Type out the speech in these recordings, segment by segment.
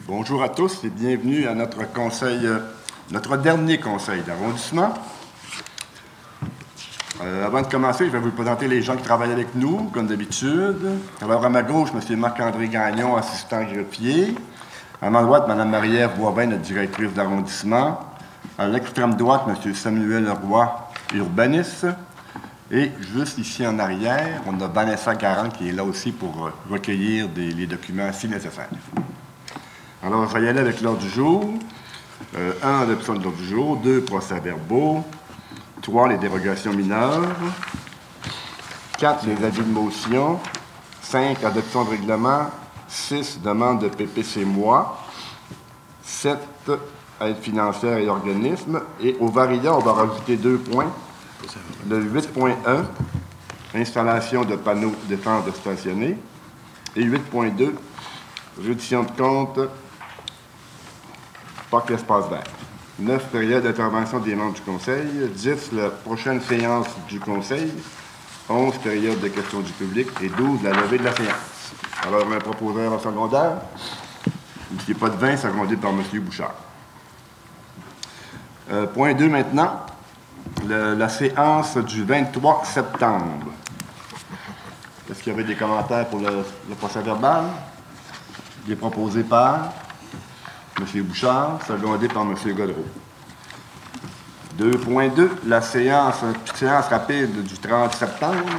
Bonjour à tous et bienvenue à notre conseil, notre dernier conseil d'arrondissement. Avant de commencer, je vais vous présenter les gens qui travaillent avec nous, comme d'habitude. Alors, à ma gauche, M. Marc-André Gagnon, assistant greffier. À ma droite, Mme Marie-Ève Boivin, notre directrice d'arrondissement. À l'extrême droite, M. Samuel Roy, urbaniste. Et juste ici en arrière, on a Vanessa Garand qui est là aussi pour recueillir les documents si nécessaires. Alors, je vais y aller avec l'ordre du jour. 1, adoption de l'ordre du jour. 2, procès-verbaux. 3, les dérogations mineures. 4, les avis de motion. 5, adoption de règlement. 6, demande de PPC-moi. 7, aide financière et organismes. Et au variant, on va rajouter 2 points. Le 8.1, installation de panneaux défense de stationner. Et 8.2, réduction de compte, parc l'espace vert. 9, période d'intervention des membres du Conseil. 10, la prochaine séance du Conseil. 11, période de questions du public. Et 12, la levée de la séance. Alors, un proposeur en secondaire. Il n'y a pas de 20, secondé par M. Bouchard. Point 2 maintenant. La séance du 23 septembre. Est-ce qu'il y avait des commentaires pour le procès-verbal? Il est proposé par M. Bouchard, secondé par M. Godreau. 2.2, la séance rapide du 30 septembre.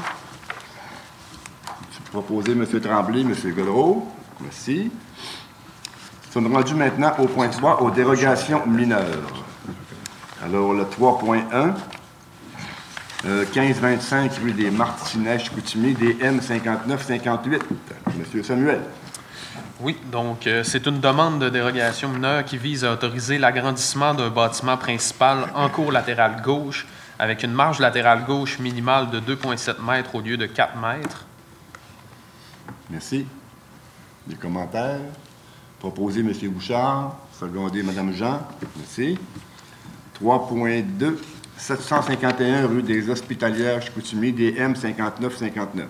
C'est proposé M. Tremblay, M. Godreau. Merci. Nous sommes rendus maintenant au point 3, aux dérogations mineures. Alors, le 3.1, 1525 rue des Martinets-Chicoutimi, DM 5958. Monsieur Samuel. Oui, donc c'est une demande de dérogation mineure qui vise à autoriser l'agrandissement d'un bâtiment principal en cour latérale gauche avec une marge latérale gauche minimale de 2,7 mètres au lieu de 4 mètres. Merci. Des commentaires? Proposé M. Bouchard, secondé Mme Jean. Merci. 3.2, 751 rue des Hospitalières Chicoutimi, DM 5959.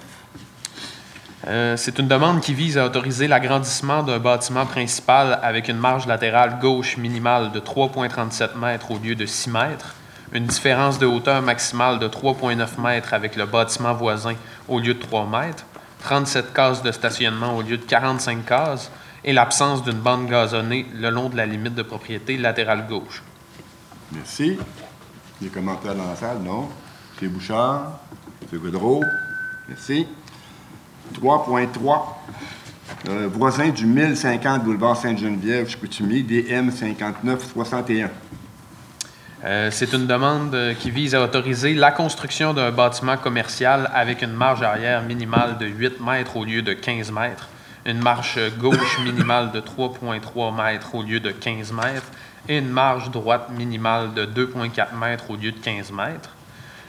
C'est une demande qui vise à autoriser l'agrandissement d'un bâtiment principal avec une marge latérale gauche minimale de 3,37 mètres au lieu de 6 mètres, une différence de hauteur maximale de 3,9 mètres avec le bâtiment voisin au lieu de 3 mètres, 37 cases de stationnement au lieu de 45 cases et l'absence d'une bande gazonnée le long de la limite de propriété latérale gauche. Merci. Des commentaires dans la salle? Non. M. Bouchard, M. Godreau. Merci. 3.3. Voisin du 1050 boulevard Sainte-Geneviève, Chicoutimi, DM 5961. C'est une demande qui vise à autoriser la construction d'un bâtiment commercial avec une marge arrière minimale de 8 mètres au lieu de 15 mètres, une marge gauche minimale de 3,3 mètres au lieu de 15 mètres et une marge droite minimale de 2,4 mètres au lieu de 15 mètres.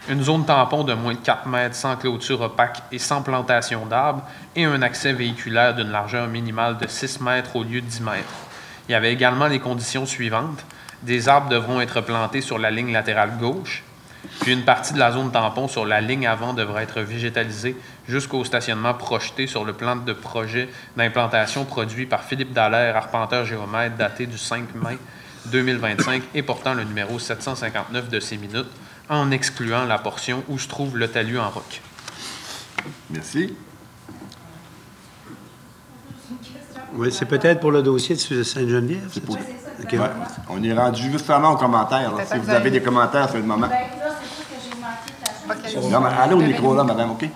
Une zone tampon de moins de 4 mètres sans clôture opaque et sans plantation d'arbres et un accès véhiculaire d'une largeur minimale de 6 mètres au lieu de 10 mètres. Il y avait également les conditions suivantes. Des arbres devront être plantés sur la ligne latérale gauche, puis une partie de la zone tampon sur la ligne avant devra être végétalisée jusqu'au stationnement projeté sur le plan de projet d'implantation produit par Philippe Dallaire, arpenteur géomètre, daté du 5 mai 2025 et portant le numéro 759 de ces minutes, en excluant la portion où se trouve le talus en roc. Merci. Oui, c'est peut-être pour le dossier de Sainte-Geneviève, c'est ça? Okay. Ouais, on est rendu justement aux commentaires. Si vous avez des commentaires, c'est le moment. Bien, là, c'est sûr que j'ai manqué ta chose. Non, mais allez au micro, là, madame, OK? Bien,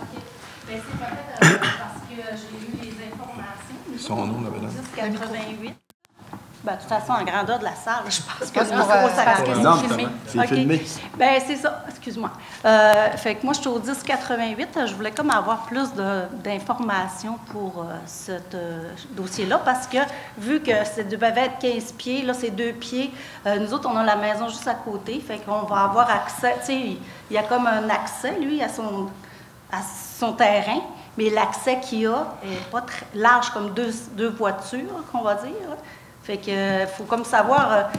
c'est peut-être parce que j'ai eu les informations. Son nom, la madame? 1088. Ben, de toute façon, en grandeur de la salle, je pense que non, c'est filmé. Bien, c'est ça. Excuse-moi. Fait que moi, je suis au 1088. Je voulais comme avoir plus d'informations pour ce dossier-là parce que, vu que ça devait être 15 pieds, là, c'est 2 pieds, nous autres, on a la maison juste à côté. Fait qu'on va avoir accès. Tu sais, il y a comme un accès, lui, à son terrain, mais l'accès qu'il a n'est pas très large comme deux voitures, qu'on va dire. Fait que faut comme savoir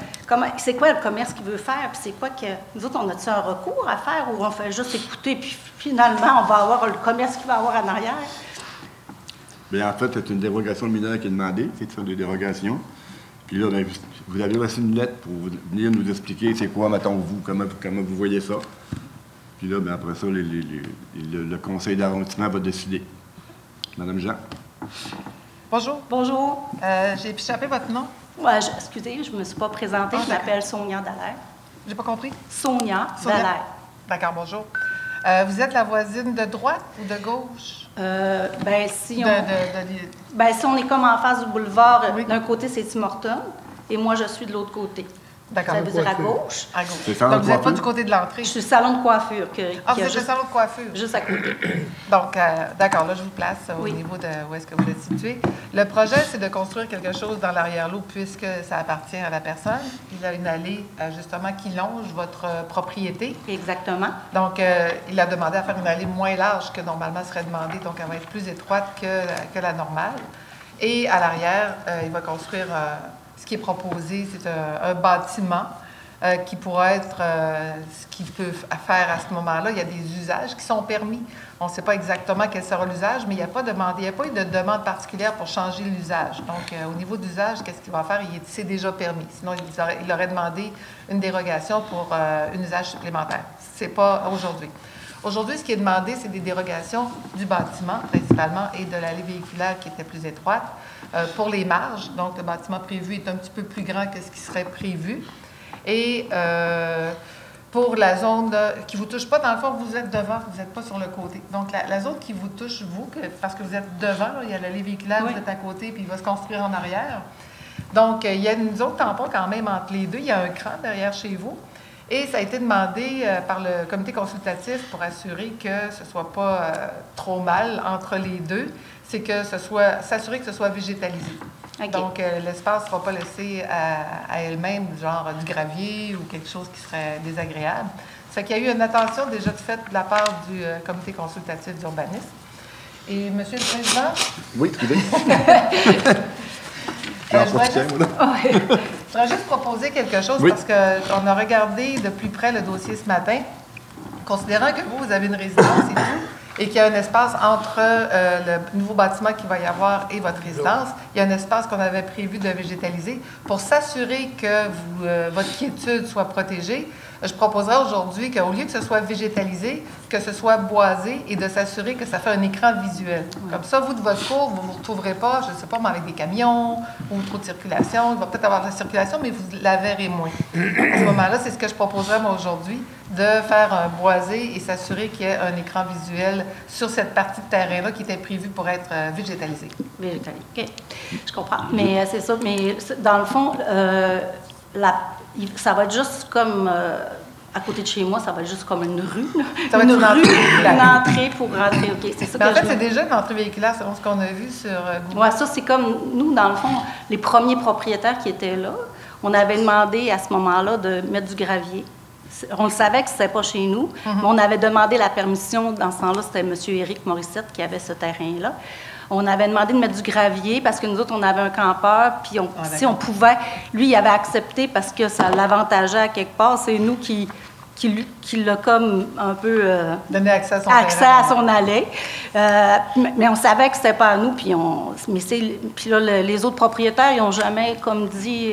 c'est quoi le commerce qu'il veut faire, puis c'est quoi que nous autres, on a-tu un recours à faire ou on fait juste écouter, puis finalement, on va avoir le commerce qu'il va avoir en arrière? Bien, en fait, c'est une dérogation mineure qui est demandée, c'est ça, des dérogations. Puis là, bien, vous avez reçu une lettre pour venir nous expliquer c'est quoi, mettons, vous, comment vous voyez ça. Puis là, bien, après ça, le conseil d'arrondissement va décider. Madame Jean. Bonjour. Bonjour. J'ai échappé votre nom. Ouais, excusez, je ne me suis pas présentée. Je m'appelle Sonia Dallaire. J'ai pas compris. Sonia Dallaire. D'accord, bonjour. Vous êtes la voisine de droite ou de gauche? Ben, si on est comme en face du boulevard, oui. D'un côté, c'est Tim Hortons, et moi, je suis de l'autre côté. D'accord. Ça veut dire à gauche. À gauche. C'est salon Donc, de vous n'êtes pas coiffure? du côté de l'entrée? Je suis le salon de coiffure. Vous êtes le salon de coiffure? Juste à côté. Donc, d'accord, là, je vous place au Oui. niveau de où est-ce que vous êtes situé. Le projet, c'est de construire quelque chose dans l'arrière-lot puisque ça appartient à la personne. Il a une allée, justement, qui longe votre propriété. Exactement. Donc, il a demandé à faire une allée moins large que normalement serait demandé, donc elle va être plus étroite que la normale. Et à l'arrière, il va construire ce qui est proposé, c'est un bâtiment qui pourra être ce qu'il peut faire à ce moment-là. Il y a des usages qui sont permis. On ne sait pas exactement quel sera l'usage, mais il n'y a pas eu de demande particulière pour changer l'usage. Donc, au niveau d'usage, qu'est-ce qu'il va faire? C'est déjà permis. Sinon, il aurait demandé une dérogation pour un usage supplémentaire. Ce n'est pas aujourd'hui. Aujourd'hui, ce qui est demandé, c'est des dérogations du bâtiment, principalement, et de l'allée véhiculaire qui était plus étroite. Pour les marges, donc le bâtiment prévu est un petit peu plus grand que ce qui serait prévu. Et pour la zone qui ne vous touche pas, dans le fond, vous êtes devant, vous n'êtes pas sur le côté. Donc, la zone qui vous touche, vous, parce que vous êtes devant, là, il y a l'allée véhiculaire, oui. Vous êtes à côté, puis il va se construire en arrière. Donc, il y a une zone tampon quand même entre les deux. Il y a un cran derrière chez vous. Et ça a été demandé par le comité consultatif pour assurer que ce ne soit pas trop mal entre les deux. C'est que s'assurer que ce soit végétalisé. Okay. Donc, l'espace ne sera pas laissé à elle-même, genre du gravier ou quelque chose qui serait désagréable. Ça fait qu'il y a eu une attention déjà faite de la part du comité consultatif d'urbanisme. Et, Monsieur le Président? Oui, excusez. Je voudrais juste proposer quelque chose parce qu'on a regardé de plus près le dossier ce matin, considérant que vous avez une résidence et tout, et qu'il y a un espace entre le nouveau bâtiment qu'il va y avoir et votre résidence. Il y a un espace qu'on avait prévu de végétaliser. Pour s'assurer que votre quiétude soit protégée, je proposerais aujourd'hui qu'au lieu que ce soit végétalisé, que ce soit boisé et de s'assurer que ça fait un écran visuel. Comme ça, vous, de votre cours, vous ne vous retrouverez pas, je ne sais pas, mais avec des camions ou trop de circulation. Il va peut-être avoir de la circulation, mais vous la verrez moins. À ce moment-là, c'est ce que je proposerais, moi, aujourd'hui, de faire un boisé et s'assurer qu'il y ait un écran visuel sur cette partie de terrain-là qui était prévue pour être végétalisée. Végétalisée, OK. Je comprends. Mais c'est ça. Mais dans le fond, ça va être juste comme... à côté de chez moi, ça va être juste comme une rue. Ça va être une entrée pour rentrer. OK, c'est ça mais en fait, c'est déjà une entrée véhiculaire selon ce qu'on a vu sur Google. Oui, ça, c'est comme nous, dans le fond, les premiers propriétaires qui étaient là, on avait demandé à ce moment-là de mettre du gravier. On le savait que ce n'était pas chez nous, mais on avait demandé la permission. Dans ce temps-là, c'était M. Éric Morissette qui avait ce terrain-là. On avait demandé de mettre du gravier parce que nous autres, on avait un campeur, puis si on pouvait, lui, il avait accepté parce que ça l'avantageait à quelque part. C'est nous qui l'a comme un peu donné accès à son allée. Mais on savait que c'était pas à nous, puis là, les autres propriétaires, ils n'ont jamais comme dit,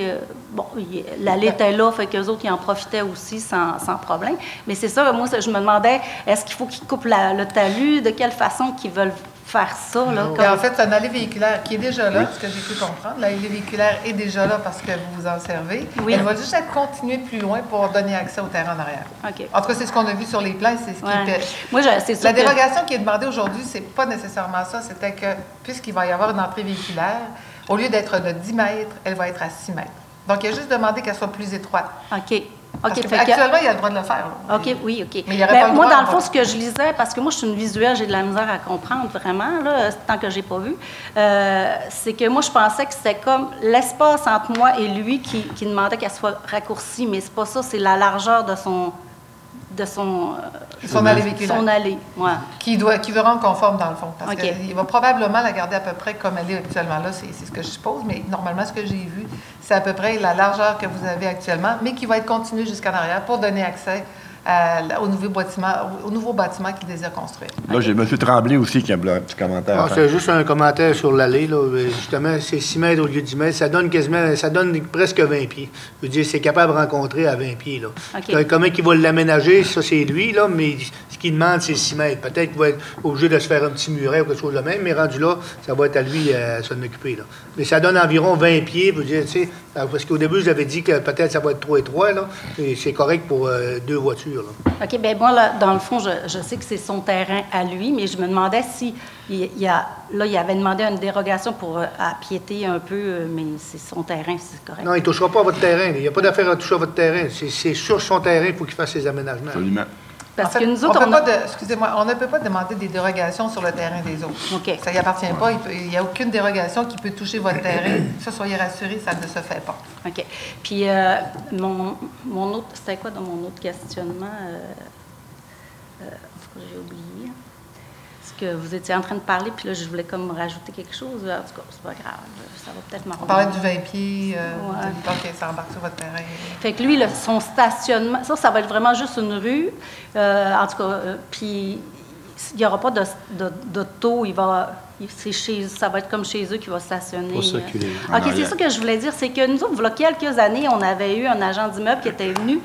l'allée était là, fait qu'eux autres, ils en profitaient aussi sans problème. Mais c'est ça, moi, je me demandais, est-ce qu'il faut qu'ils coupent le talus, de quelle façon qu'ils veulent faire ça, là? En fait, c'est une allée véhiculaire qui est déjà là, ce que j'ai pu comprendre. L'allée véhiculaire est déjà là parce que vous vous en servez. Oui. Elle va juste être continuée plus loin pour donner accès au terrain en arrière. Okay. En tout cas, c'est ce qu'on a vu sur les plans, c'est ce qui fait. Moi, c'est sûr la dérogation qui est demandée aujourd'hui, c'est pas nécessairement ça. C'était que, puisqu'il va y avoir une entrée véhiculaire, au lieu d'être de 10 mètres, elle va être à 6 mètres. Donc, il a juste demandé qu'elle soit plus étroite. OK. Actuellement, il a le droit de le faire. Là. OK, oui, OK. Mais il aurait pas le moi, droit, dans le fond, ce que je lisais, parce que moi, je suis une visuelle, j'ai de la misère à comprendre vraiment, là, tant que je n'ai pas vu, c'est que moi, je pensais que c'était comme l'espace entre moi et lui qui demandait qu'elle soit raccourcie, mais c'est pas ça, c'est la largeur de son allée véhiculaire. Son allée, ouais. Qui veut rendre conforme, dans le fond. Parce qu'il va probablement la garder à peu près comme elle est actuellement. Là, c'est ce que je suppose, mais normalement, ce que j'ai vu, c'est à peu près la largeur que vous avez actuellement, mais qui va être continuée jusqu'en arrière pour donner accès au nouveau bâtiment qu'ils désirent construire. Là, j'ai M. Tremblay aussi qui a un petit commentaire. Ah, c'est juste un commentaire sur l'allée, là. Justement, c'est 6 mètres au lieu de 10 mètres. Ça donne presque 20 pieds. Je veux dire, c'est capable de rencontrer à 20 pieds, là. Okay. Comment il va l'aménager, ça, c'est lui, là, mais ce qu'il demande, c'est 6 mètres. Peut-être qu'il va être obligé de se faire un petit muret ou quelque chose de même, mais rendu là, ça va être à lui à s'en occuper, là. Mais ça donne environ 20 pieds, je veux dire, tu sais, parce qu'au début, je vous avais dit que peut-être ça va être trop étroit, là, et c'est correct pour 2 voitures, là. OK, bien moi, là, dans le fond, je sais que c'est son terrain à lui, mais je me demandais si il avait demandé une dérogation pour appiéter un peu, mais c'est son terrain, c'est correct. Non, il ne touchera pas à votre terrain. Il n'y a pas d'affaire à toucher à votre terrain. C'est sur son terrain qu'il faut qu'il fasse ses aménagements. Absolument. Parce en fait, que nous autres, excusez-moi, on ne peut pas demander des dérogations sur le terrain des autres. OK. Ça n'y appartient pas. Il n'y a aucune dérogation qui peut toucher votre terrain. Ça, soyez rassurés, ça ne se fait pas. OK. Puis, mon autre, c'était quoi dans mon autre questionnement? J'ai oublié. Est-ce que vous étiez en train de parler, puis là, je voulais comme rajouter quelque chose. En tout cas, c'est pas grave. Ça va peut-être m'en On parlait du 20 pieds. Ouais. OK, ça embarque sur votre terrain. Fait que lui, son stationnement, ça va être vraiment juste une rue. En tout cas, puis il n'y aura pas d'auto. Ça va être comme chez eux qui va stationner. Pour circuler. OK, c'est ça que je voulais dire. C'est que nous autres, il y a quelques années, on avait eu un agent d'immeuble qui était venu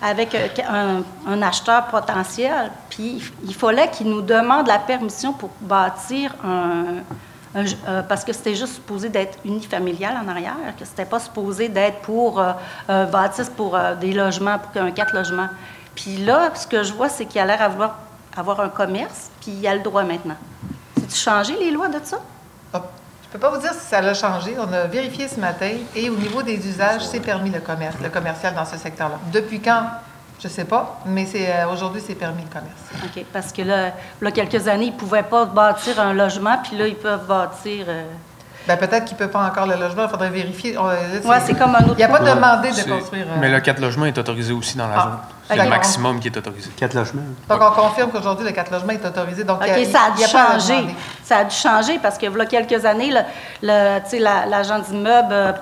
avec un acheteur potentiel. Puis il fallait qu'il nous demande la permission pour bâtir parce que c'était juste supposé d'être unifamilial en arrière, que c'était pas supposé d'être pour bâtisse pour des logements, pour un 4 logements. Puis là, ce que je vois, c'est qu'il a l'air avoir un commerce, puis il a le droit maintenant. C'est-tu changé les lois de ça? Je ne peux pas vous dire si ça l'a changé. On a vérifié ce matin et au niveau des usages, c'est permis le commercial dans ce secteur-là. Depuis quand? Je ne sais pas, mais aujourd'hui, c'est permis le commerce. OK, parce que là, quelques années, ils ne pouvaient pas bâtir un logement, puis là, ils peuvent bâtir... Bien, peut-être qu'ils ne peuvent pas encore le logement, il faudrait vérifier. Oui, c'est comme un autre... Il n'y a pas demandé de construire... Mais le 4 logements est autorisé aussi dans la zone. C'est le maximum qui est autorisé. 4 logements. Donc, on confirme qu'aujourd'hui, le 4 logements est autorisé. Donc, OK, ça a dû changer. Ça a dû changer parce que, il y a quelques années, l'agent d'immeuble,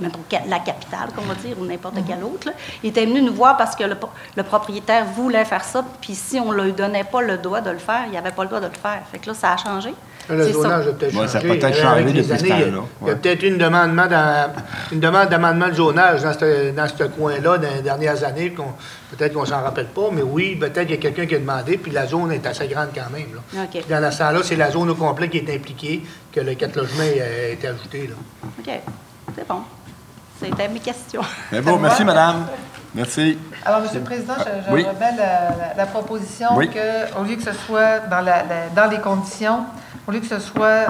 mettons, la capitale, qu'on va dire, ou n'importe quel autre, là, il était venu nous voir parce que le propriétaire voulait faire ça, puis si on ne lui donnait pas le droit de le faire, il n'avait pas le droit de le faire. Fait que là, ça a changé. Le zonage a peut-être changé. Ça a peut-être changé depuis ce temps-là. Il y a peut-être une demande d'amendement de zonage dans ce coin-là dans les dernières années. Peut-être qu'on ne s'en rappelle pas, mais oui, peut-être qu'il y a quelqu'un qui a demandé, puis la zone est assez grande quand même. Là. OK. Dans ce temps-là, c'est la zone au complet qui est impliquée, que le 4 logements a été ajouté. Là. OK, c'est bon. C'était mes questions. Mais bon, merci, madame. Merci. Alors, Monsieur le Président, je Oui. remets la proposition Oui. qu'au lieu que ce soit dans les conditions, au lieu que ce soit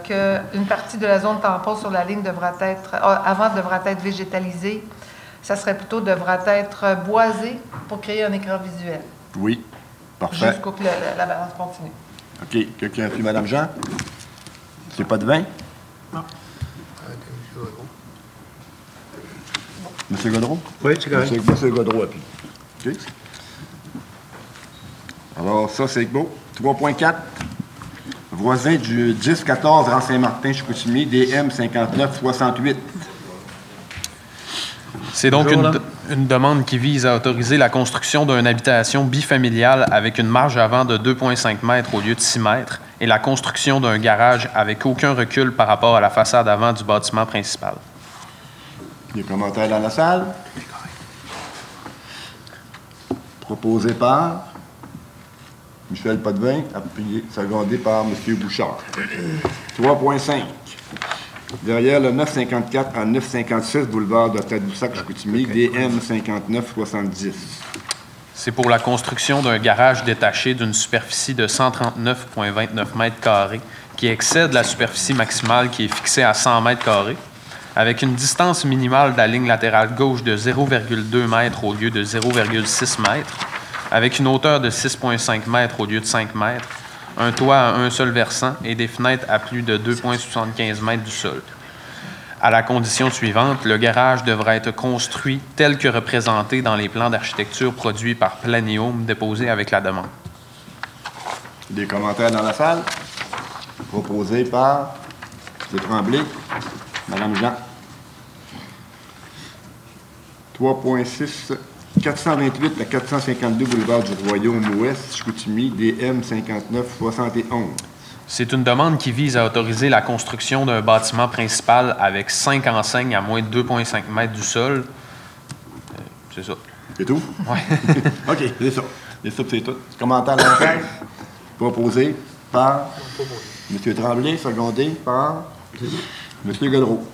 qu'une partie de la zone tampon sur la ligne avant devra être végétalisée, ça serait plutôt devra être boisé pour créer un écran visuel. Oui. Parfait. Jusqu'au que la balance continue. OK. Quelqu'un puis Madame Jean? C'est pas de vin? Non. Monsieur Godreau? Oui, c'est correct. Monsieur Godreau appuie. OK. Alors, ça, c'est beau. 3.4. Voisin du 10-14 rang Saint-Martin-Chicoutimi, DM 5968. C'est donc une demande qui vise à autoriser la construction d'une habitation bifamiliale avec une marge avant de 2,5 mètres au lieu de 6 mètres et la construction d'un garage avec aucun recul par rapport à la façade avant du bâtiment principal. Des commentaires dans la salle? Proposé par Michel Potvin, appuyé, secondé par M. Bouchard. 3.5. Derrière le 954 à 956 boulevard de Tadoussac-Chicoutimi, DM 5970. C'est pour la construction d'un garage détaché d'une superficie de 139,29 mètres carrés qui excède la superficie maximale qui est fixée à 100 mètres carrés, avec une distance minimale de la ligne latérale gauche de 0,2 mètres au lieu de 0,6 mètres, avec une hauteur de 6,5 mètres au lieu de 5 mètres, un toit à un seul versant et des fenêtres à plus de 2,75 mètres du sol. À la condition suivante, le garage devra être construit tel que représenté dans les plans d'architecture produits par Planium déposés avec la demande. Des commentaires dans la salle? Proposé par M. Tremblay, Mme Jean. 3.6. 428 à 452 boulevard du Royaume-Ouest, Chicoutimi, DM 5971. C'est une demande qui vise à autoriser la construction d'un bâtiment principal avec 5 enseignes à moins de 2,5 mètres du sol. C'est ça. C'est tout? Oui. OK, c'est ça. C'est tout. Commentaire à l'enquête. Proposé par M. Tremblay, secondé par M. Godreau.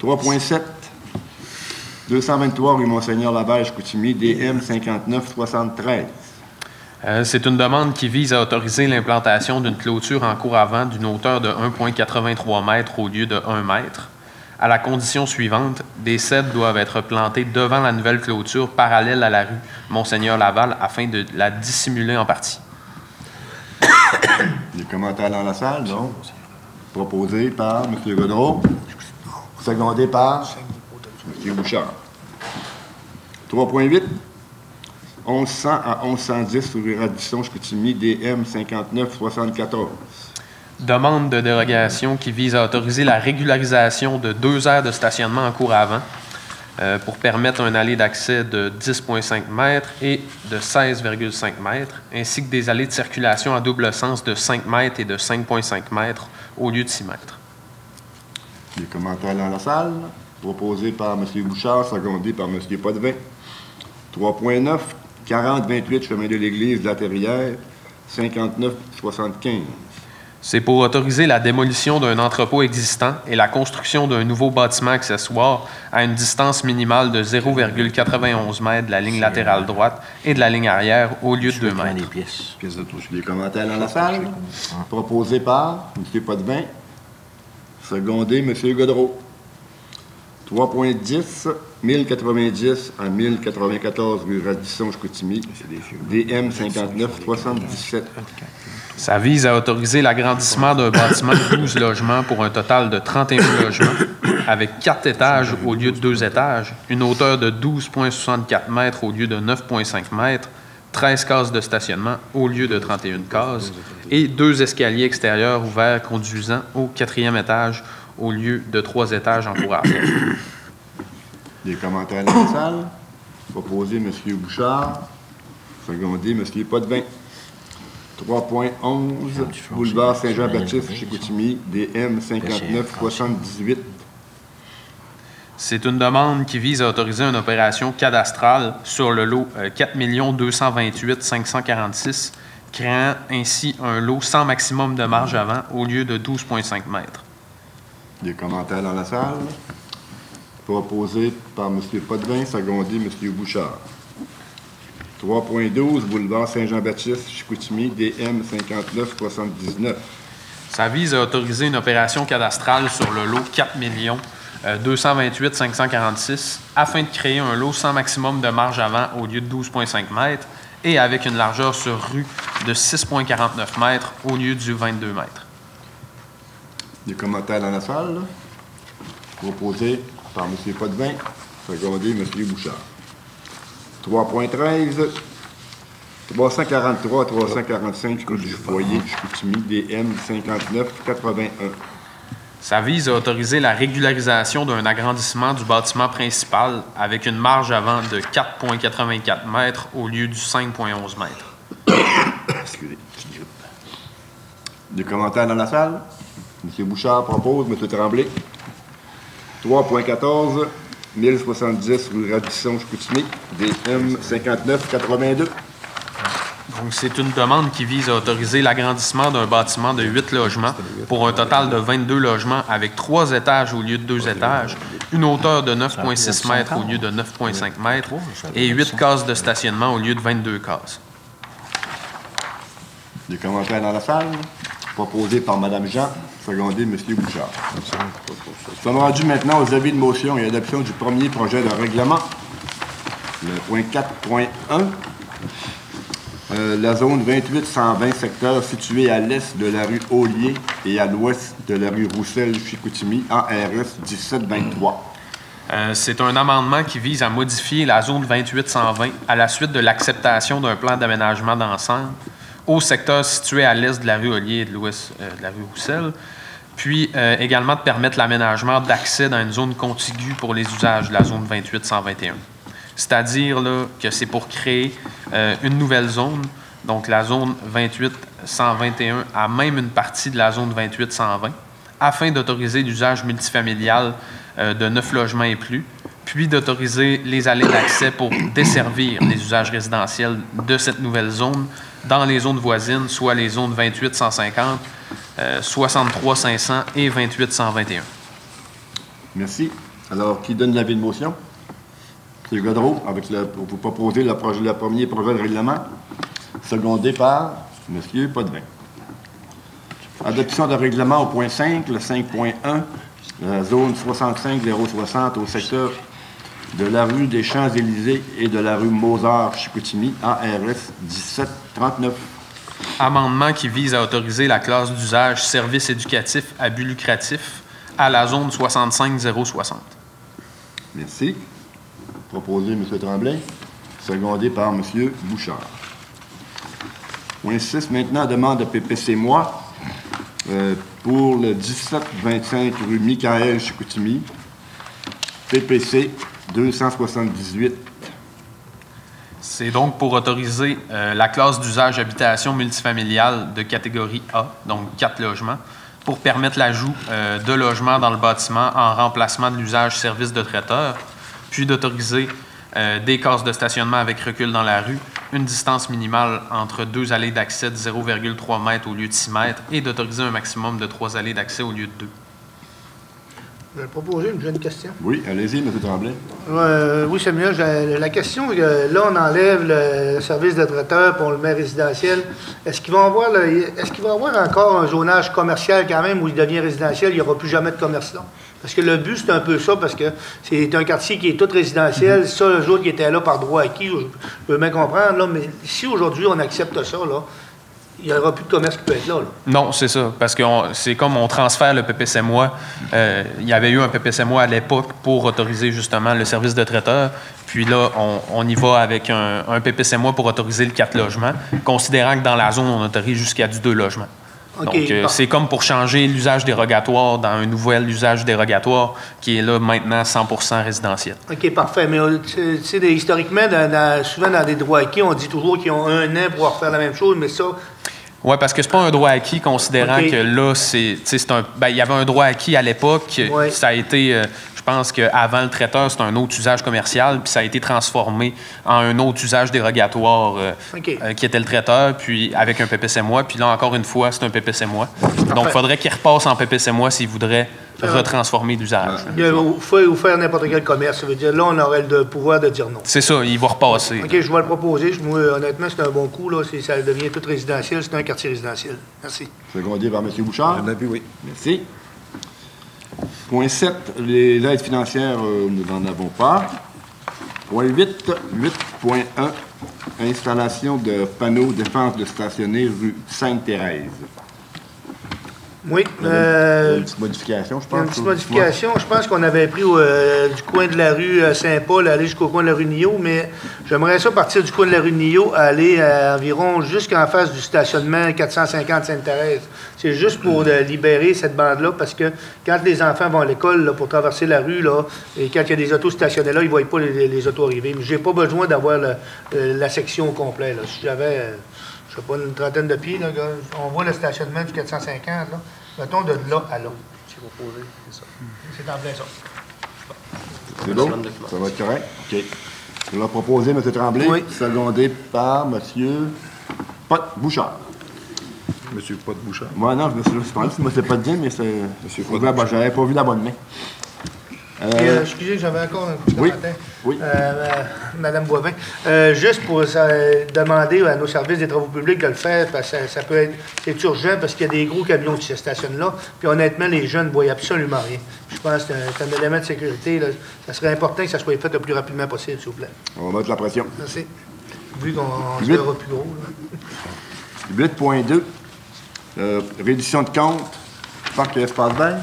3.7. 223 rue Monseigneur-Laval, Chicoutimi, DM 5973. C'est une demande qui vise à autoriser l'implantation d'une clôture en cour avant d'une hauteur de 1,83 m au lieu de 1 m. À la condition suivante, des cèdres doivent être plantés devant la nouvelle clôture parallèle à la rue Monseigneur-Laval afin de la dissimuler en partie. Des commentaires dans la salle, non? Proposé par M. Godreau. Secondé par M. Bouchard. 3.8. 1100 à 1110 rue Radisson, Chicoutimi, DM 5974. Demande de dérogation qui vise à autoriser la régularisation de 2 aires de stationnement en cour avant pour permettre un allée d'accès de 10,5 m et de 16,5 m, ainsi que des allées de circulation à double sens de 5 m et de 5,5 m au lieu de 6 m. Des commentaires dans la salle. Proposé par M. Bouchard, secondé par M. Potvin. 3.9. 40-28 chemin de l'église de la Terrière, 59-75. C'est pour autoriser la démolition d'un entrepôt existant et la construction d'un nouveau bâtiment accessoire à une distance minimale de 0,91 m de la ligne latérale droite et de la ligne arrière au lieu de 2 m. Des commentaires dans la salle. Proposé par M. Potvin, secondé M. Godreau. 3.10, 1090 à 1094 rue Radisson-Chicoutimi, DM 5977. Ça vise à autoriser l'agrandissement d'un bâtiment de 12 logements pour un total de 31 logements, avec 4 étages au lieu de 2 étages, une hauteur de 12,64 m au lieu de 9,5 m, 13 cases de stationnement au lieu de 31 cases, et 2 escaliers extérieurs ouverts conduisant au 4e étage au lieu de 3 étages en cour arrière. Des commentaires dans la salle. Proposé M. Bouchard. Secondé M. Potvin. 3.11. Boulevard Saint-Jean-Baptiste, Chicoutimi, DM 5978. C'est une demande qui vise à autoriser une opération cadastrale sur le lot 4 228 546, créant ainsi un lot sans maximum de marge avant au lieu de 12,5 m. Des commentaires dans la salle. Proposé par M. Potvin, secondé M. Bouchard. 3.12, boulevard Saint-Jean-Baptiste, Chicoutimi, DM 5979. Ça vise à autoriser une opération cadastrale sur le lot 4 228 546 afin de créer un lot sans maximum de marge avant au lieu de 12,5 m et avec une largeur sur rue de 6,49 m au lieu du 22 m. Des commentaires dans la salle. Proposé par M. Potvin, secondé M. Bouchard. 3.13, 343 à 345 rue du Foyer, Chicoutimi, DM 5981. Ça vise à autoriser la régularisation d'un agrandissement du bâtiment principal avec une marge avant de 4,84 m au lieu du 5,11 m. Excusez. Des commentaires dans la salle. M. Bouchard propose, M. Tremblay. 3.14, 1070 rue Radisson, Chicoutimi, DM 5982. Donc, c'est une demande qui vise à autoriser l'agrandissement d'un bâtiment de 8 logements pour un total de 22 logements avec 3 étages au lieu de 2 étages, une hauteur de 9,6 m au lieu de 9,5 m et 8 cases de stationnement au lieu de 22 cases. Des commentaires dans la salle. Proposé par Mme Jean, secondé M. Bouchard. Nous sommes rendus maintenant aux avis de motion et adoption du premier projet de règlement. Le point 4.1. La zone 28-120, secteur situé à l'est de la rue Ollier et à l'ouest de la rue Roussel-Chicoutimi, en RS 1723. C'est un amendement qui vise à modifier la zone 28-120 à la suite de l'acceptation d'un plan d'aménagement d'ensemble au secteur situé à l'est de la rue Ollier et de l'ouest de la rue Roussel, puis également de permettre l'aménagement d'accès dans une zone contiguë pour les usages de la zone 28-121. C'est-à-dire là, que c'est pour créer une nouvelle zone, donc la zone 28-121 à même une partie de la zone 28-120, afin d'autoriser l'usage multifamilial de 9 logements et plus, puis d'autoriser les allées d'accès pour desservir les usages résidentiels de cette nouvelle zone dans les zones voisines, soit les zones 28-150, 63-500 et 28-121. Merci. Alors, qui donne l'avis de motion? M. Godreau, pour vous proposer le premier projet de règlement, secondé par M. Potvin. Adoption de règlement au point 5, le 5.1, la zone 65-060 au secteur de la rue des Champs-Élysées et de la rue Mozart-Chicoutimi, ARS 1739. Amendement qui vise à autoriser la classe d'usage services éducatifs à but lucratif à la zone 65-060. Merci. Proposé M. Tremblay, secondé par M. Bouchard. Point 6, maintenant, demande de PPC Moi pour le 1725 rue Michael-Chicoutimi, PPC 278. C'est donc pour autoriser la classe d'usage habitation multifamiliale de catégorie A, donc 4 logements, pour permettre l'ajout de logements dans le bâtiment en remplacement de l'usage service de traiteur, puis d'autoriser des cases de stationnement avec recul dans la rue, une distance minimale entre 2 allées d'accès de 0,3 m au lieu de 6 m et d'autoriser un maximum de 3 allées d'accès au lieu de 2. Je vais proposer une jeune question. Oui, allez-y, M. Tremblay. Oui, Samuel, la question, là, on enlève le service de traiteur pour le met résidentiel. Est-ce qu'il va y avoir encore un zonage commercial quand même où il devient résidentiel, il n'y aura plus jamais de commerce là? Parce que le but, c'est un peu ça, parce que c'est un quartier qui est tout résidentiel. Ça, les autres qui étaient là par droit acquis, je peux bien comprendre, là, mais si aujourd'hui on accepte ça, là, il n'y aura plus de commerce qui peut être là. Non, c'est ça, parce que c'est comme on transfère le PPC-moi. Il y avait eu un PPC-moi à l'époque pour autoriser justement le service de traiteur. Puis là, on y va avec un PPC-moi pour autoriser le 4 logements, considérant que dans la zone, on autorise jusqu'à du 2 logements. Okay, donc, c'est comme pour changer l'usage dérogatoire dans un nouvel usage dérogatoire qui est là maintenant 100% résidentiel. OK, parfait. Mais tu sais, historiquement, souvent dans des droits acquis, on dit toujours qu'ils ont 1 an pour faire la même chose, mais ça... Oui, parce que c'est pas un droit acquis, considérant que là, il y avait un droit acquis à l'époque. Ouais. Ça a été... je pense qu'avant le traiteur, c'était un autre usage commercial, puis ça a été transformé en un autre usage dérogatoire qui était le traiteur, puis avec un PPC-moi. Puis là, encore une fois, c'est un PPC-moi. Donc, il faudrait qu'il repasse en PPC-moi s'il voudrait retransformer l'usage. Ou faire n'importe quel commerce. Ça veut dire, là, on aurait le pouvoir de dire non. C'est ça, il va repasser. OK, je vais le proposer. Moi, honnêtement, c'est un bon coup. Là. Ça devient tout résidentiel. C'est un quartier résidentiel. Merci. Secondé par M. Bouchard. J'en ai vu, oui. Merci. Point 7, les aides financières, nous n'en avons pas. Point 8, 8.1, installation de panneaux défense de stationner rue Sainte-Thérèse. Oui. Une petite modification, je pense. Une petite modification. Je pense qu'on avait pris du coin de la rue Saint-Paul, aller jusqu'au coin de la rue Nillot, mais j'aimerais ça partir du coin de la rue Nillot, aller environ jusqu'en face du stationnement 450 Sainte-Thérèse. C'est juste pour libérer cette bande-là, parce que quand les enfants vont à l'école là, pour traverser la rue, là, et quand il y a des autos stationnés là, ils ne voient pas les autos arriver. Mais je n'ai pas besoin d'avoir la section au complet. Là. Si j'avais... je ne sais pas, une trentaine de pieds, là, on voit le stationnement du 450, là. Mettons de là à là. C'est proposé, c'est ça. C'est en plein ça. C'est bon? Ça va être correct? OK. Je l'ai proposé, M. Tremblay, oui. Secondé par M. Bouchard. M. Bouchard. Moi, non, je me suis parlé, si moi, c'est pas de bien, mais c'est... M. J'avais pas vu la bonne main. Excusez, j'avais encore un petit commentaire. Oui. Mme Boivin. Juste pour demander à nos services des travaux publics de le faire, parce que ça peut être... C'est urgent parce qu'il y a des gros camions qui se stationnent là. Puis honnêtement, les jeunes ne voient absolument rien. Je pense que c'est un élément de sécurité. Là. Ça serait important que ça soit fait le plus rapidement possible, s'il vous plaît. On va mettre la pression. Merci. Vu qu'on se verra plus gros. 8.2. Réduction de compte. Parc et espace vert.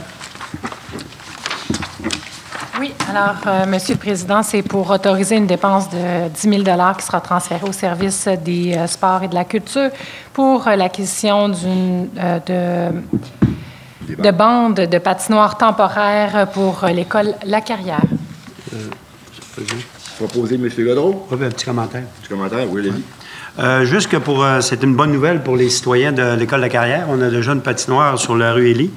Oui, alors, Monsieur le Président, c'est pour autoriser une dépense de 10 000 qui sera transférée au service des sports et de la culture pour l'acquisition de bandes de patinoires temporaires pour l'école La Carrière. Proposer M. Godreau. Oui, un petit commentaire. Petit commentaire, oui, Lévi. Juste que c'est une bonne nouvelle pour les citoyens de l'École de la Carrière. On a déjà une patinoire sur la rue Élie.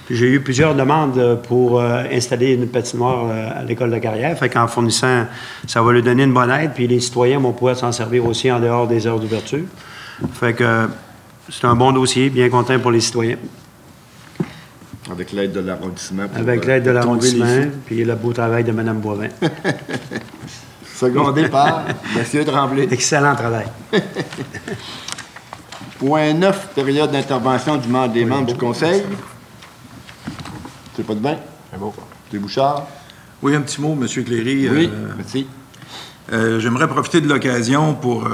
J'ai eu plusieurs demandes pour installer une patinoire à l'École de la Carrière. Fait qu'en fournissant, ça va lui donner une bonne aide. Puis les citoyens vont pouvoir s'en servir aussi en dehors des heures d'ouverture. Fait que c'est un bon dossier, bien content pour les citoyens. Avec l'aide de l'arrondissement. Avec l'aide de l'arrondissement, puis le beau travail de Mme Boivin. Secondé par M. Tremblay. Excellent travail. Point 9, période d'intervention des membres du Conseil. C'est pas de bain? C'est beau. C'est Bouchard? Oui, un petit mot, M. Cléry. Oui, merci. J'aimerais profiter de l'occasion pour,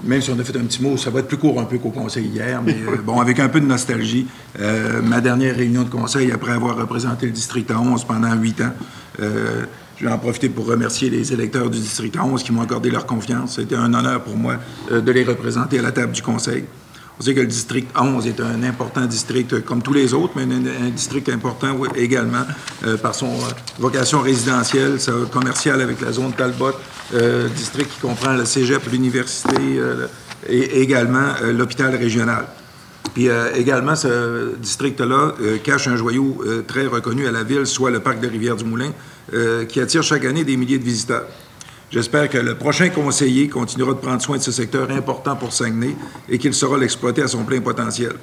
même si on a fait un petit mot, ça va être plus court un peu qu'au Conseil hier, mais bon, avec un peu de nostalgie, ma dernière réunion de Conseil, après avoir représenté le District 11 pendant 8 ans, je vais en profiter pour remercier les électeurs du District 11 qui m'ont accordé leur confiance. C'était un honneur pour moi de les représenter à la table du Conseil. On sait que le District 11 est un important district comme tous les autres, mais un district important également par son vocation résidentielle, commerciale avec la zone Talbot, district qui comprend le cégep, l'université et également l'hôpital régional. Puis également, ce district-là cache un joyau très reconnu à la ville, soit le parc de Rivière-du-Moulin, qui attire chaque année des milliers de visiteurs. J'espère que le prochain conseiller continuera de prendre soin de ce secteur important pour Saguenay et qu'il saura l'exploiter à son plein potentiel.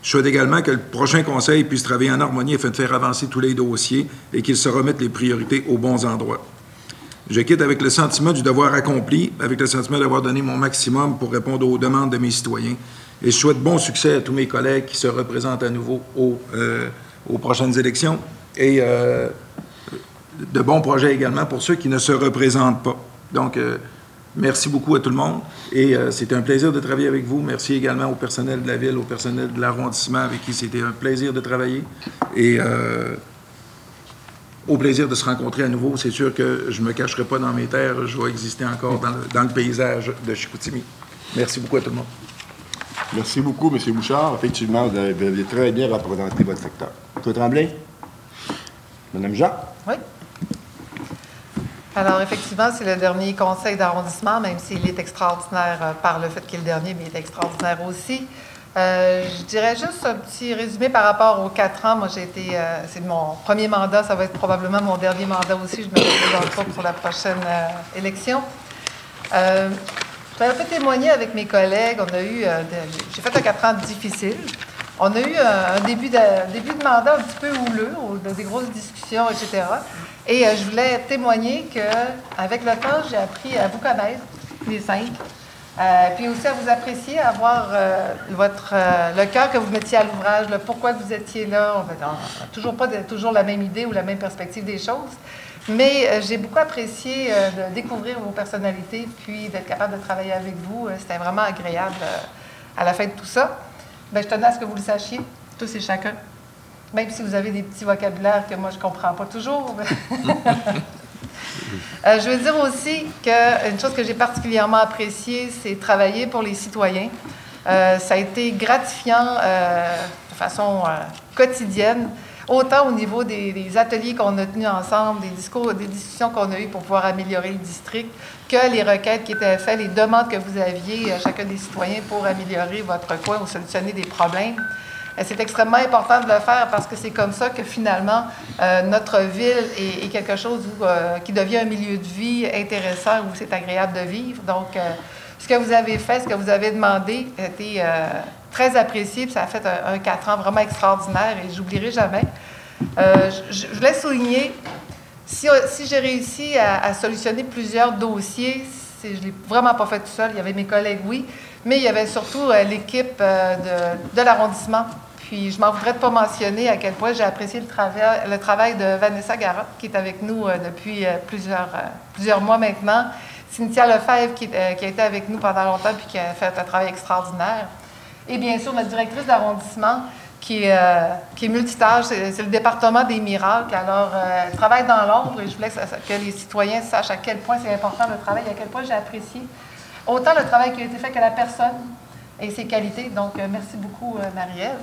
Je souhaite également que le prochain conseil puisse travailler en harmonie afin de faire avancer tous les dossiers et qu'il saura mettre les priorités aux bons endroits. Je quitte avec le sentiment du devoir accompli, avec le sentiment d'avoir donné mon maximum pour répondre aux demandes de mes citoyens. Et je souhaite bon succès à tous mes collègues qui se représentent à nouveau aux prochaines élections et de bons projets également pour ceux qui ne se représentent pas. Donc, merci beaucoup à tout le monde et c'était un plaisir de travailler avec vous. Merci également au personnel de la ville, au personnel de l'arrondissement avec qui c'était un plaisir de travailler et au plaisir de se rencontrer à nouveau. C'est sûr que je ne me cacherai pas dans mes terres, je vais exister encore dans le paysage de Chicoutimi. Merci beaucoup à tout le monde. Merci beaucoup, M. Bouchard. Effectivement, vous avez très bien représenté votre secteur. M. Tremblay? Mme Jean? Oui. Alors, effectivement, c'est le dernier conseil d'arrondissement, même s'il est extraordinaire par le fait qu'il est le dernier, mais il est extraordinaire aussi. Je dirais juste un petit résumé par rapport aux 4 ans. Moi, j'ai été, c'est mon premier mandat, ça va être probablement mon dernier mandat aussi. Je me représente pas pour la prochaine élection. Je vais un peu témoigner avec mes collègues. On a eu, j'ai fait un 4 ans difficile. On a eu un début de mandat un petit peu houleux, des grosses discussions, etc. Et je voulais témoigner qu'avec le temps, j'ai appris à vous connaître, les 5. Puis aussi à vous apprécier, à voir le cœur que vous mettiez à l'ouvrage, le pourquoi vous étiez là. On n'a toujours pas toujours la même idée ou la même perspective des choses. Mais j'ai beaucoup apprécié de découvrir vos personnalités, puis d'être capable de travailler avec vous. C'était vraiment agréable à la fin de tout ça. Bien, je tenais à ce que vous le sachiez, tous et chacun. Même si vous avez des petits vocabulaires que moi, je ne comprends pas toujours. Je veux dire aussi qu'une chose que j'ai particulièrement appréciée, c'est travailler pour les citoyens. Ça a été gratifiant de façon quotidienne, autant au niveau des ateliers qu'on a tenus ensemble, des discussions qu'on a eues pour pouvoir améliorer le district, que les requêtes qui étaient faites, les demandes que vous aviez, chacun des citoyens, pour améliorer votre coin ou solutionner des problèmes. C'est extrêmement important de le faire parce que c'est comme ça que finalement notre ville est quelque chose qui devient un milieu de vie intéressant où c'est agréable de vivre. Donc, ce que vous avez fait, ce que vous avez demandé a été très apprécié, puis ça a fait un 4 ans vraiment extraordinaire et je n'oublierai jamais. Je voulais souligner, si j'ai réussi à solutionner plusieurs dossiers, je ne l'ai vraiment pas fait tout seul, il y avait mes collègues, oui, mais il y avait surtout l'équipe de l'arrondissement. Puis je m'en voudrais de pas mentionner à quel point j'ai apprécié le travail de Vanessa Garat, qui est avec nous depuis plusieurs mois maintenant. Cynthia Lefebvre, qui a été avec nous pendant longtemps puis qui a fait un travail extraordinaire. Et bien sûr, notre directrice d'arrondissement, qui est multitâche, c'est le département des miracles. Alors, elle travaille dans l'ombre et je voulais que les citoyens sachent à quel point c'est important le travail, à quel point j'ai apprécié autant le travail qui a été fait que la personne et ses qualités. Donc, merci beaucoup, Marie-Ève.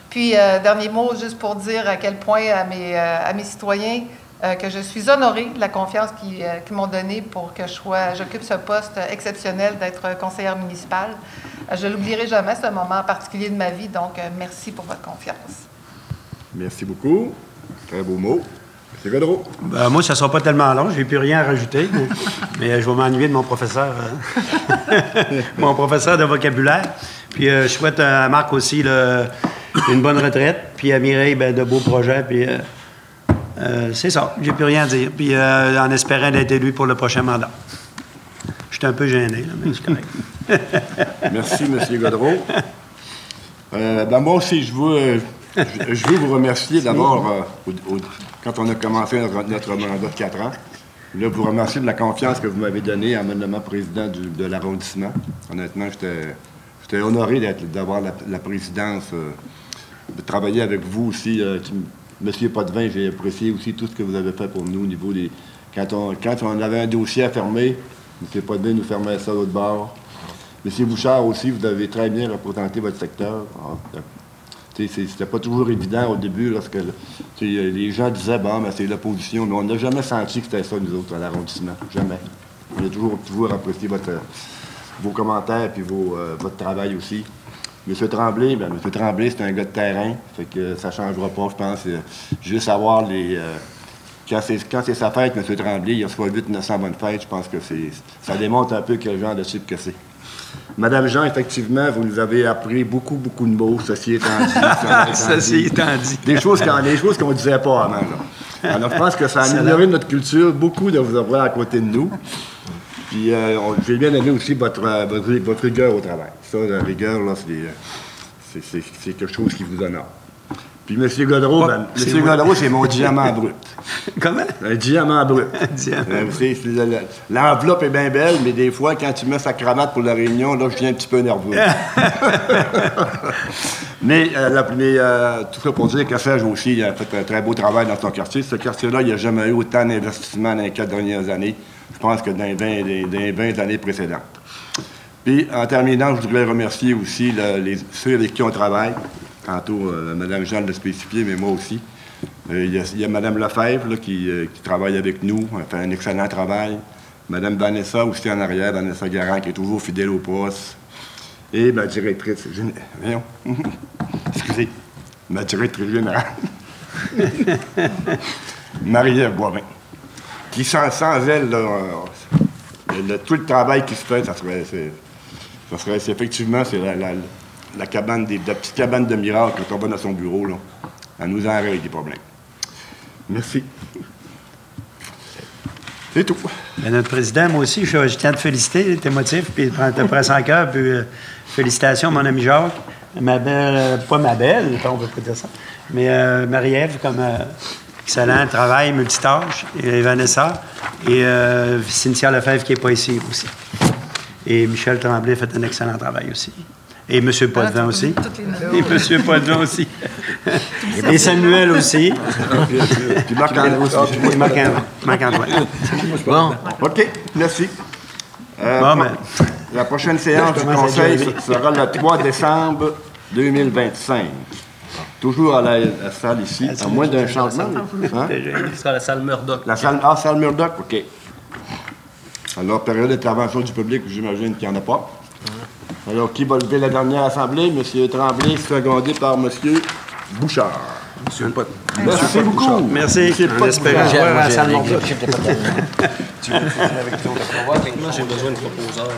Puis, dernier mot, juste pour dire à quel point à mes citoyens, que je suis honorée de la confiance qu'ils m'ont donnée pour que j'occupe ce poste exceptionnel d'être conseillère municipale. Je ne l'oublierai jamais, c'est un moment particulier de ma vie, donc merci pour votre confiance. Merci beaucoup. Très beau mot. M. Gaudreau. Moi, ça ne sera pas tellement long. Je n'ai plus rien à rajouter. Mais je vais m'ennuyer de mon professeur. Mon professeur de vocabulaire. Puis je souhaite à Marc aussi une bonne retraite. Puis à Mireille, de beaux projets. Puis c'est ça. J'ai plus rien à dire. Puis en espérant d'être élu pour le prochain mandat. Je suis un peu gêné, là, mais c'est correct. Merci, M. Gaudreau. Moi aussi, je veux vous remercier d'abord, quand on a commencé notre mandat de 4 ans, là, vous remercier de la confiance que vous m'avez donnée en me nommant président de l'arrondissement. Honnêtement, j'étais honoré d'avoir la présidence, de travailler avec vous aussi. Monsieur Potvin, j'ai apprécié aussi tout ce que vous avez fait pour nous au niveau des... Quand on avait un dossier à fermer, M. Potvin nous fermait ça de l'autre bord. M. Bouchard aussi, vous avez très bien représenté votre secteur. C'était pas toujours évident au début, lorsque les gens disaient, c'est l'opposition, mais on n'a jamais senti que c'était ça, nous autres, à l'arrondissement. Jamais. On a toujours apprécié vos commentaires et votre travail aussi. M. Tremblay, c'est un gars de terrain, fait que ça ne changera pas, je pense. Juste savoir quand c'est sa fête, M. Tremblay, il reçoit 800-900 bonnes fêtes, je pense que ça démontre un peu quel genre de type que c'est. Madame Jean, effectivement, vous nous avez appris beaucoup de mots, ceci étant dit. Ceci étant dit. Des choses qu'on ne disait pas avant. Là. Alors, je pense que ça a amélioré notre culture, beaucoup de vous avoir à côté de nous. Puis, j'ai bien aimé aussi votre rigueur au travail. Ça, la rigueur, là, c'est quelque chose qui vous honore. Puis, M. Gaudreau, Gaudreau, c'est mon diamant brut. Comment? Un diamant brut. L'enveloppe est bien belle, mais des fois, quand tu mets sa cravate pour la réunion, là, je viens un petit peu nerveux. mais tout ça pour dire que Serge aussi a fait un très beau travail dans son quartier. Ce quartier-là, il n'y a jamais eu autant d'investissement dans les 4 dernières années, je pense que dans les 20 années précédentes. Puis, en terminant, je voudrais remercier aussi ceux avec qui on travaille. Tantôt, Mme Jean l'a spécifié, mais moi aussi. Il y a Mme Lefebvre là, qui travaille avec nous, elle fait un excellent travail. Mme Vanessa aussi en arrière, Vanessa Garand, qui est toujours fidèle au poste. Et ma directrice excusez, ma directrice générale, Marie-Ève Boivin, qui sans elle, là, tout le travail qui se fait, ça serait effectivement, c'est la petite cabane de miracle quand on va dans son bureau, là. Elle nous en règle des problèmes. Merci. C'est tout. Bien, notre président, moi aussi, je tiens à te féliciter, tes motifs, puis te presse en cœur, puis félicitations, mon ami Jacques. Ma belle, pas ma belle, on ne peut pas dire ça, mais Marie-Ève, comme excellent travail, multitâche, et Vanessa, et Cynthia Lefebvre qui n'est pas ici aussi. Et Michel Tremblay fait un excellent travail aussi. Et M. Potvin aussi. Et M. Potvin aussi. Et Samuel aussi. Puis Marc-André aussi. Et Marc-Antoine. Bon. OK, merci. La prochaine séance du Conseil sera le 3 décembre 2025. Toujours à la salle ici, à moins d'un changement. Hein? Ce sera la salle Murdoch. Salle Murdoch, OK. Alors, période d'intervention du public, j'imagine qu'il n'y en a pas. Alors, qui va lever la dernière assemblée? M. Tremblay, secondé par M. Bouchard. Merci beaucoup. Merci. On espère voir à la salle Murdoch. Moi, j'ai besoin de proposeurs.